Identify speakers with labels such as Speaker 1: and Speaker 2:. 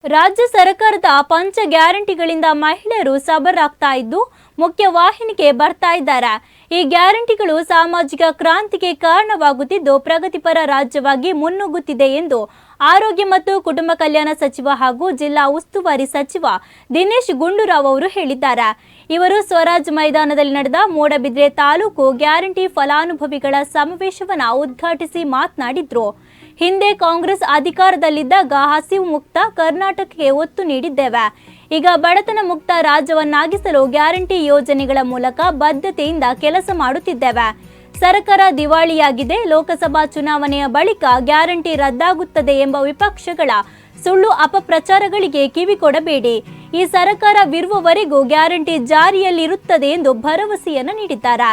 Speaker 1: ರಾಜ್ಯ ಸರ್ಕಾರದ ಪಂಚ ಗ್ಯಾರಂಟಿಗಳಿಂದ ಮಹಿಳೆಯರು ಸಬರಾಗ್ತಾ ಇದ್ದು ಮುಖ್ಯವಾಹಿನಿಗೆ ಬರ್ತಾ ಇದ್ದಾರೆ. ಈ ಗ್ಯಾರಂಟಿಗಳು ಸಾಮಾಜಿಕ ಕ್ರಾಂತಿಗೆ ಕಾರಣವಾಗುತ್ತಿದ್ದು ಪ್ರಗತಿಪರ ರಾಜ್ಯವಾಗಿ ಮುನ್ನುಗ್ಗುತ್ತಿದೆ ಎಂದು ಆರೋಗ್ಯ ಮತ್ತು ಕುಟುಂಬ ಕಲ್ಯಾಣ ಸಚಿವ ಹಾಗೂ ಜಿಲ್ಲಾ ಉಸ್ತುವಾರಿ ಸಚಿವ ದಿನೇಶ್ ಗುಂಡೂರಾವ್ ಅವರು ಹೇಳಿದ್ದಾರೆ. ಇವರು ಸ್ವರಾಜ್ ಮೈದಾನದಲ್ಲಿ ನಡೆದ ಮೂಡಬಿದ್ರೆ ತಾಲೂಕು ಗ್ಯಾರಂಟಿ ಫಲಾನುಭವಿಗಳ ಸಮಾವೇಶವನ್ನು ಉದ್ಘಾಟಿಸಿ ಮಾತನಾಡಿದ್ರು. ಹಿಂದೆ ಕಾಂಗ್ರೆಸ್ ಅಧಿಕಾರದಲ್ಲಿದ್ದಾಗ ಹಸಿವು ಮುಕ್ತ ಕರ್ನಾಟಕಕ್ಕೆ ಒತ್ತು ನೀಡಿದ್ದೇವೆ. ಈಗ ಬಡತನ ಮುಕ್ತ ರಾಜ್ಯವನ್ನಾಗಿಸಲು ಗ್ಯಾರಂಟಿ ಯೋಜನೆಗಳ ಮೂಲಕ ಬದ್ಧತೆಯಿಂದ ಕೆಲಸ ಮಾಡುತ್ತಿದ್ದೇವೆ. ಸರ್ಕಾರ ದಿವಾಳಿಯಾಗಿದೆ. ಲೋಕಸಭಾ ಚುನಾವಣೆಯ ಬಳಿಕ ಗ್ಯಾರಂಟಿ ರದ್ದಾಗುತ್ತದೆ ಎಂಬ ವಿಪಕ್ಷಗಳ ಸುಳ್ಳು ಅಪಪ್ರಚಾರಗಳಿಗೆ ಕಿವಿ ಕೊಡಬೇಡಿ. ಈ ಸರ್ಕಾರವಿರುವವರೆಗೂ ಗ್ಯಾರಂಟಿ ಜಾರಿಯಲ್ಲಿರುತ್ತದೆ ಎಂದು ಭರವಸೆಯನ್ನು ನೀಡಿದ್ದಾರೆ.